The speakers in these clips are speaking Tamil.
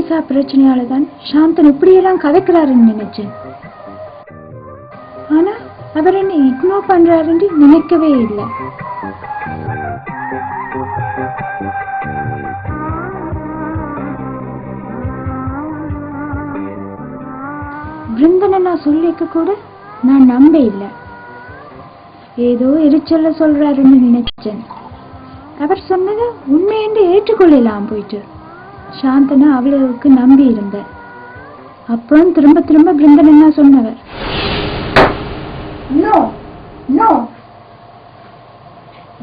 விசா பிரச்சனையால தான் சாந்தன் இப்படியெல்லாம் கதைக்கிறாருன்னு நினைச்சேன். ஆனா அவர் என்ன இக்னோர் பண்றாருன்னு நினைக்கவே இல்லை. பிருந்தனை நான் சொல்லிக்க கூட நான் நம்ப இல்லை. ஏதோ எரிச்சல்ல சொல்றாருன்னு நினைச்சேன். அவர் சொன்னதை உண்மையென்று ஏற்றுக்கொள்ளலாம் போயிட்டு சாந்தனா அவ்வளவுக்கு நம்பி இருந்த. அப்புறம் திரும்ப திரும்ப பிருந்தனா சொன்னவர், நோ நோ,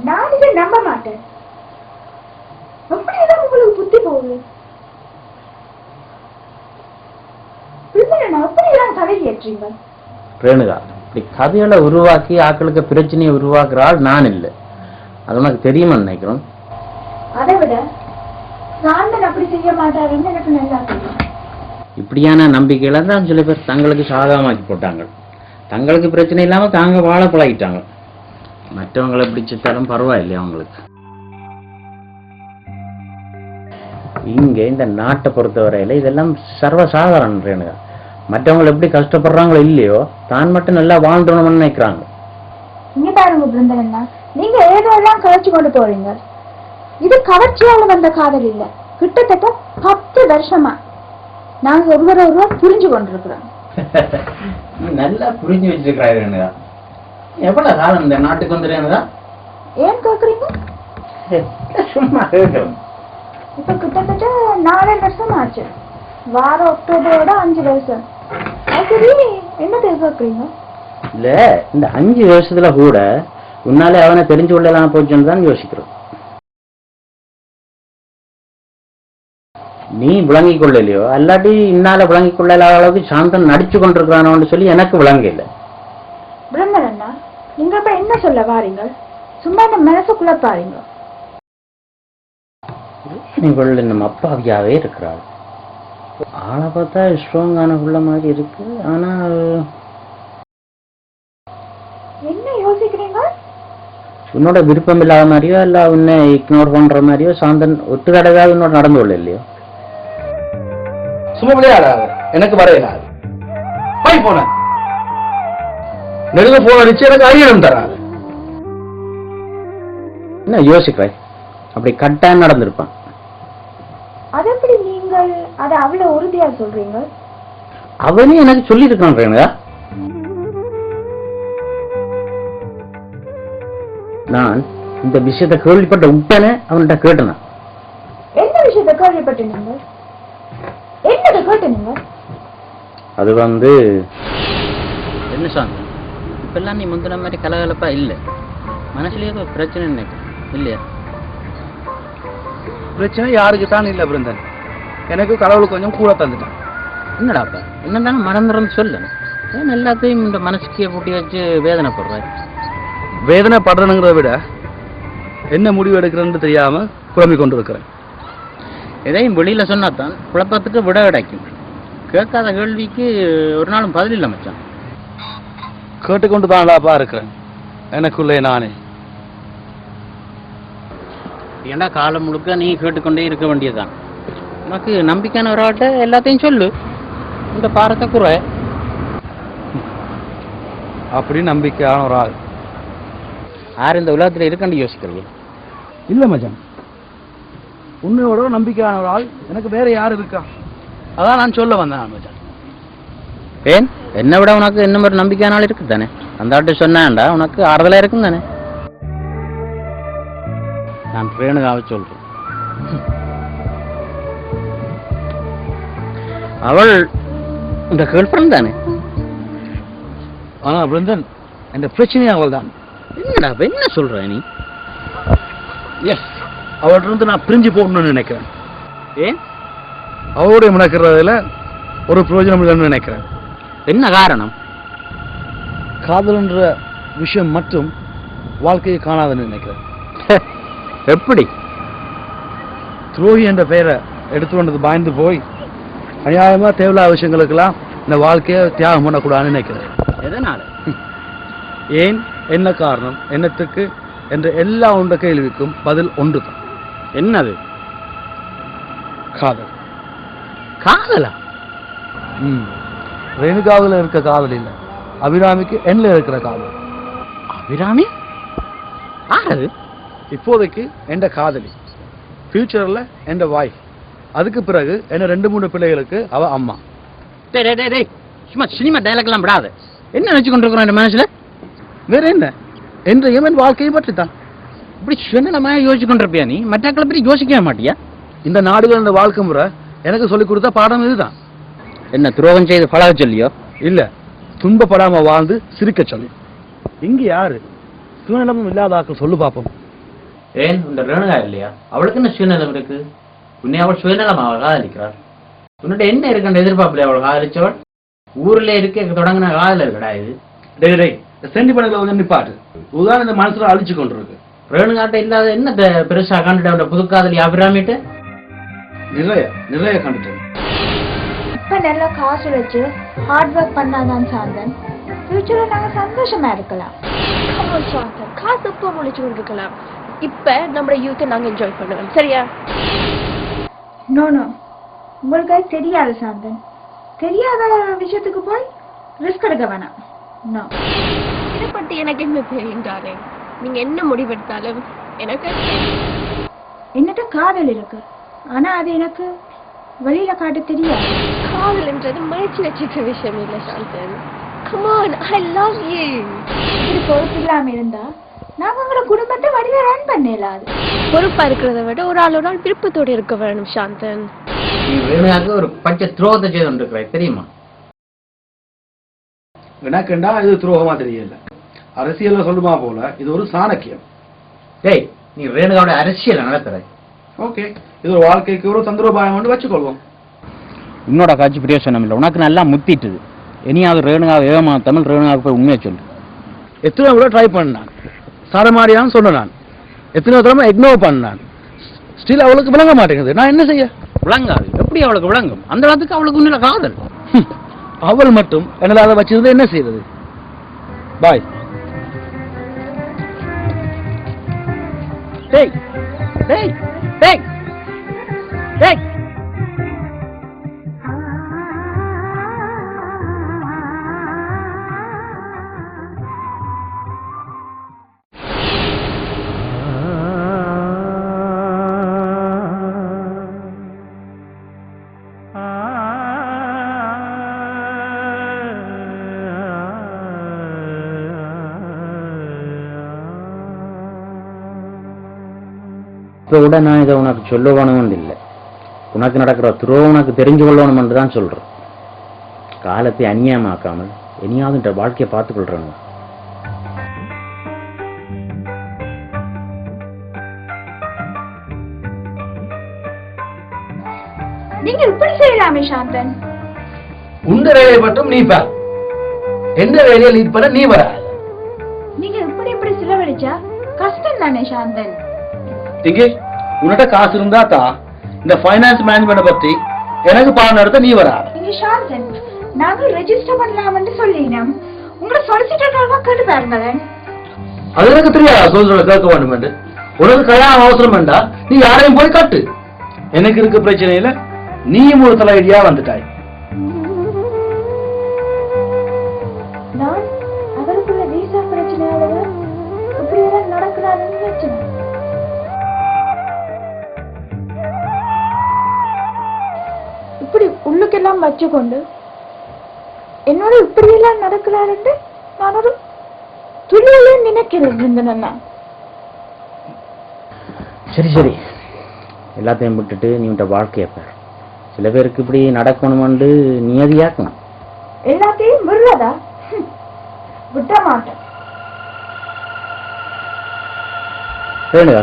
நான் இதை நம்ப மாட்டேன். அப்படியெல்லாம் உங்களுக்கு புத்தி போகுது. அப்படியெல்லாம் கதை ஏற்றீங்க ரேணுகா. இப்படி கதைகளை உருவாக்கி ஆக்களுக்கு பிரச்சனையை உருவாக்குறாள் நான் இல்லை. அது உனக்கு தெரியுமா நினைக்கிறோம். அதை விட சாந்தன் அப்படி செய்ய மாட்டாருன்னு எனக்கு நல்லா தெரியும். இப்படியான நம்பிக்கையில தான் சில பேர் தங்களுக்கு சாதகமாக்கி போட்டாங்க. தங்களுக்கு பிரச்சனை இல்லாம தாங்க வாழ பழகிட்டாங்க. மற்றவங்களை பிடிச்சிட்டாலும் பரவாயில்லையா அவங்களுக்கு. இங்க இந்த நாட்டை பொறுத்தவரையில இதெல்லாம் சர்வசாதாரண ரேணுகா. மற்றவங்களை எப்படி கஷ்டப்படுறாங்களோ இல்லையோ தான் மட்டும் நல்லா வாழ்றணும்னு நினைக்கிறாங்க. இங்க பாருங்க பிருந்தனா, நீங்க ஏதோ எல்லாம் கவர்ச்சி கொண்டு போறீங்க. இது கவர்ச்சியால வந்த காதல் இல்ல. கிட்டத்தட்ட 10 வருஷமா நாங்க ஒருவர் புரிஞ்சு கொண்டிருக்கிறோம். நல்லா புரிஞ்சு வச்சிருக்கிறாரு ரேணுகா. எவ்வளவு காலம் இந்த நாட்டுக்கு வந்து ரேணுகா? ஏன் கேக்குறீங்க? சும்மா கேட்கிறோம். இப்ப கிட்டத்தட்ட 4 வருஷம் ஆச்சு. வார அக்டோபரோட 5 வருஷம். சரி, என்ன கேக்குறீங்க? இல்ல இந்த 5 வருஷத்துல கூட உன்னாலே அவனை தெரிஞ்சு கொள்ளலாம் போச்சுன்னு தான் யோசிக்கிறோம். நீ விளங்கிக் கொள்ளலையோ அல்லாட்டி இன்னால விளங்கிக் கொள்ளலாத அளவுக்கு சாந்தன் நடிச்சு கொண்டிருக்கிறானோன்னு சொல்லி எனக்கு விளங்க இல்லை. பிரம்மனா, நீங்க இப்ப என்ன சொல்ல வாரீங்க? சும்மா இந்த மனசுக்குள்ள பாருங்க. நீங்கள் நம்ம அப்பாவியாவே இருக்கிறாள். ஆளை பார்த்தா ஸ்ட்ராங்கான உள்ள மாதிரி இருக்கு. ஆனா என்ன யோசிக்கிறீங்க? உன்னோட விருப்பம் இல்லாத மாதிரியோ இல்ல உன்னை இக்னோர் பண்ற மாதிரியோ சாந்தன் ஒட்டு தடவையாவது உன்னோட நடந்து கொள்ள இல்லையோ? சும்மா விளையாடாது, எனக்கு வரையலாது. போய் போன நெருங்க போன அடிச்சு எனக்கு அறியணும் தராது. என்ன யோசிக்கிறாய்? அப்படி கட்டாயம் நடந்திருப்பான். அது எப்படி நீங்கள் அதை அவ்வளவு உறுதியா சொல்றீங்க? அவனே எனக்கு சொல்லி இருக்கான் ரேணுகா. நான் இந்த விஷயத்தை கேள்விப்பட்ட உடனே அவன்கிட்ட கேட்டேன். என்ன விஷயத்தை கேள்விப்பட்டீங்க? என்னது கேட்டீங்க? அது என்ன சாந்தன், இப்பெல்லாம் நீ முந்தின மாதிரி கலகலப்பா இல்லை. மனசுலயே பிரச்சனை நினைக்கிறேன் இல்லையா? பிரச்சனை யாருக்கு தான் இல்ல பிருந்தன். எனக்கு கடவுள் கொஞ்சம் கூட தந்துட்டான். என்னடாப்பா என்னதானே மறந்துறன்னு சொல்லு. ஏன் எல்லாத்தையும் இந்த மனசுக்கே பூட்டி வச்சு வேதனைப்படுற? வேதனைப்படுறனுங்கிறத விட என்ன முடிவு எடுக்கிறேன்னு தெரியாம குழம்பிக் கொண்டு இருக்கிறேன். எதையும் வெளியில சொன்னாதான் குழப்பத்துக்கு விட கிடைக்கும். கேட்காத கேள்விக்கு ஒரு நாளும் பதில் இல்லை மச்சான். கேட்டுக்கொண்டு தான்டாப்பா இருக்கிறேன் எனக்குள்ளே நானே. ஏண்டா காலம் முழுக்க நீ கேட்டுக்கொண்டே இருக்க வேண்டியதுதான். உனக்கு நம்பிக்கையான ஒரு ஆட்ட எல்லாத்தையும் சொல்லு. இந்த பாரத்தை குறை. அப்படி நம்பிக்கையான ஒரு ஆள் யார் இந்த உலகத்தில் இருக்கன்னு யோசிக்கிறது இல்ல மச்சான். உன்னையோட நம்பிக்கையான ஒரு ஆள் எனக்கு வேற யாரு இருக்கா? அதான் நான் சொல்ல வந்தேன் மச்சான். ஏன் என்னை விட உனக்கு என்ன ஒரு நம்பிக்கையான ஆள் இருக்கு தானே? அந்த ஆட்டு சொன்னாண்டா உனக்கு ஆறுதலா இருக்கும் தானே? நான் ரேணுகாவை சொல்றேன். அவள் இந்த கேர்ள்ஃப்ரெண்ட் தானே? ஆனா பிருந்தன் இந்த பிரச்சனை அவள் தான். என்னடா என்ன சொல்ற நீ? எஸ், அவள்கிட்ட இருந்து நான் பிரிஞ்சு போகணும்னு நினைக்கிறேன். ஏன்? அவளுடைய முனைக்கிறதுல ஒரு பிரயோஜனம் இல்லைன்னு நினைக்கிறேன். என்ன காரணம்? காதல்ன்ற விஷயம் மட்டும் வாழ்க்கையை காணாதுன்னு நினைக்கிறேன். எப்படி? துரோகி என்ற பெயரை எடுத்து வந்தது பயந்து போய் அநியாயமா தேவையில்லாத விஷயங்களுக்கெல்லாம் இந்த வாழ்க்கையை தியாகம் பண்ணக்கூடாதுன்னு நினைக்கிறேன். எதனால? ஏன், என்ன காரணம், என்னத்துக்கு என்ற எல்லா உண்ட கேள்விக்கும் பதில் ஒன்றுதான். என்னது? காதல். காதலா? ரேணுகாவில் இருக்க காதல் இல்லை, அபிராமிக்கு எண்ணில் இருக்கிற காதல். அபிராமி ஆறது? இப்போதைக்கு என் காதலி, ஃபியூச்சரில் என் வைஃப், அதுக்கு பிறகு என்ன 2-3 பிள்ளைகளுக்கு அவ அம்மா. டேய் சும்மா சினிமா டைலாக்லாம் விடாது. என்ன நினைச்சு கொண்டிருக்கிறோம் என் மனசுல? வேற என்ன, என்றையும் என் வாழ்க்கையை பற்றி தான். இப்படி சுயநலமா யோசிச்சு கொண்டிருப்பியா நீ? மற்றாக்களை பற்றி யோசிக்கவே மாட்டியா? இந்த நாடுகள் இந்த வாழ்க்கை முறை எனக்கு சொல்லிக் கொடுத்த பாடம் இதுதான். என்ன துரோகம் செய்து பழக சொல்லியோ? இல்ல, துன்பப்படாம வாழ்ந்து சிரிக்க சொல்லி. இங்க யாரு சுயநலமும் இல்லாத ஆக்கள் சொல்லு பாப்போம். ஏன் இந்த ரேணுகா இல்லையா? அவளுக்கு என்ன சுயநலம் இருக்கு? உன்னை அவள் சுயநலம் அவள் காதலிக்கிறாள். உன்னிட்ட என்ன இருக்குன்ற எதிர்பார்ப்பில்லை அவள் காதலிச்சவள்? ஊர்ல இருக்க தொடங்கின காதல இருக்கடா இது. டேய் சென்டிமெண்ட்ல கொஞ்சம் நிப்பாட்டு. உதாரணம் இந்த மனசுல அழிச்சு கொண்டிருக்கு. ரேணுகாட்ட இல்லாத என்ன பெருசா கண்டுட்டு அவளோட புது காதலி அபிராமிட்டு நிறைய கண்டுட்டேன். இப்ப நல்லா காசு வச்சு ஹார்ட் ஒர்க் பண்ணாதான் சாந்தன் ஃபியூச்சர்ல நாங்க சந்தோஷமா இருக்கலாம். சாந்தன் காசு எப்போ முழிச்சு கொண்டிருக்கலாம். இப்ப நம்ம யூத்தை நாங்க என்ஜாய் பண்ணுவோம், சரியா? நோ உங்களுக்கு அது தெரியாது சாந்தன். தெரியாத விஷயத்துக்கு போய் ரிஸ்க் எடுக்க வேணாம். நோ, இதை பத்தி எனக்கு என்ன தெரியும் டார்லிங். நீங்க என்ன முடிவெடுத்தாலும் எனக்கு என்னட்ட காதல் இருக்கு, ஆனா அது எனக்கு வெளியில காட்ட தெரியாது. காதல்ன்றது மறைச்சு வச்சுக்கிற விஷயம் இல்லை Santhan. Come on, I love you. இப்படி பொறுப்பு இல்லாம இருந்தா நாங்க உங்களோட குடும்பத்தை வழியா ரன் பண்ணலாது. பொறுப்பா இருக்கிறத விட ஒரு ஆளோட விருப்பத்தோடு இருக்க வேணும் சாந்தன். நீ ரேணுகாக்கு ஒரு பச்சை துரோகத்தை செய்து கொண்டிருக்கிறாய் தெரியுமா? எனக்குண்டா இது துரோகமா தெரியல. அரசியல்ல சொல்லுமா போல இது ஒரு சாணக்கியம். டேய் நீ ரேணுகாவோட அரசியலை நடத்துற. ஓகே, இது ஒரு வாழ்க்கைக்கு ஒரு தந்திரோபாயம் வந்து வச்சுக்கொள்வோம். உன்னோட காட்சி பிரயோசனம் இல்லை, உனக்கு நல்லா முத்திட்டுது. இனியாவது ரேணுகாவை ஏமாத்தாமல் ரேணுகாவுக்கு போய் உண்மையை சொல்லு. எத்தனை கூட ட்ரை பண்ணான், சரமாரியான்னு சொன்னான். எத்தனை தடவை இக்னோர் பண்ணான். ஸ்டில் அவளுக்கு விளங்க மாட்டேங்குது. நான் என்ன செய்ய? விளங்காது. எப்படி அவளுக்கு விளங்கும்? அந்த இடத்துக்கு அவளுக்கு உன்னில காதல். அவள் மட்டும் என்னால அதை வச்சிருந்து என்ன செய்யறது? பாய். டேய் டேய் டேய் டேய் இப்போ கூட நான் இதை உனக்கு சொல்ல வேணும்னு இல்லை. உனக்கு நடக்கிற துரோகம் உனக்கு தெரிஞ்சு கொள்ளணும்னு தான் சொல்கிறேன். காலத்தை அநியாயமாக்காமல் இனியாவது வாழ்க்கையை பார்த்துக்கொள்றாங்க. நீங்க இப்படி செய்யலாமே சாந்தன். உந்த வேலையை மட்டும் நீ பார், எந்த வேலையை லீட் பண்ண நீ வர. நீங்க இப்படி செலவழிச்சா கஷ்டம் தானே சாந்தன். உன்கிட்ட காசு இருந்தா தான் இந்த ஃபைனான்ஸ் மேனேஜ்மெண்ட் பத்தி எனக்கு பாடம் நடத்த நீ வரா. நீங்க சாந்தன், நாங்க ரெஜிஸ்டர் பண்ணலாம்னு சொல்லினோம். உங்களை சொலிசிட்டர்மா கேட்டு பாருங்களேன். அது எனக்கு தெரியாது. சொல்ற கேட்க வேண்டும். உனக்கு கல்யாணம் அவசரம் வேண்டா, நீ யாரையும் போய் கட்டு. எனக்கு இருக்க பிரச்சனையில நீயும் ஒரு தலை ஐடியா வந்துட்டாய். நான் அவருக்குள்ள வீசா பிரச்சனையால இப்படி எல்லாம் நடக்கிறாருன்னு நினைச்சேன். இப்படி உள்ளுக்கெல்லாம் வச்சுக்கொண்டு என்னோட இப்படி எல்லாம் நடக்கிறாருன்னு நான் ஒரு துளியிலே நினைக்கிறேன். சரி எல்லாத்தையும் விட்டுட்டு நீ உன்ட வாழ்க்கையை பார். சில பேருக்கு இப்படி நடக்கணும்னு நியதியாக்கணும். எல்லாத்தையும் விடுறதா? விட்ட மாட்டேன்.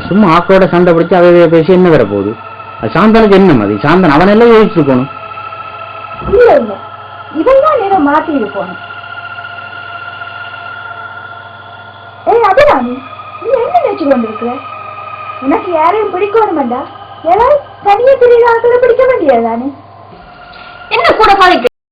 சும்மா ஆக்கோட சண்டை பிடிச்சு அவைய பேசி என்ன வர போகுது? அது சாந்தனுக்கு என்ன மதி? சாந்தன் அவனெல்லாம் யோசிச்சுக்கணும். இல்ல இதெல்லாம் நேரம் மாத்தி இருக்கணும். அபிராமி, நீ என்ன நினைச்சு கொண்டிருக்கிற? உனக்கு யாரையும் பிடிக்கணுமெண்டா யாராவது தனியா பிரிவாக்களை பிடிக்க வேண்டியதானே? என்ன கூட பாதிக்க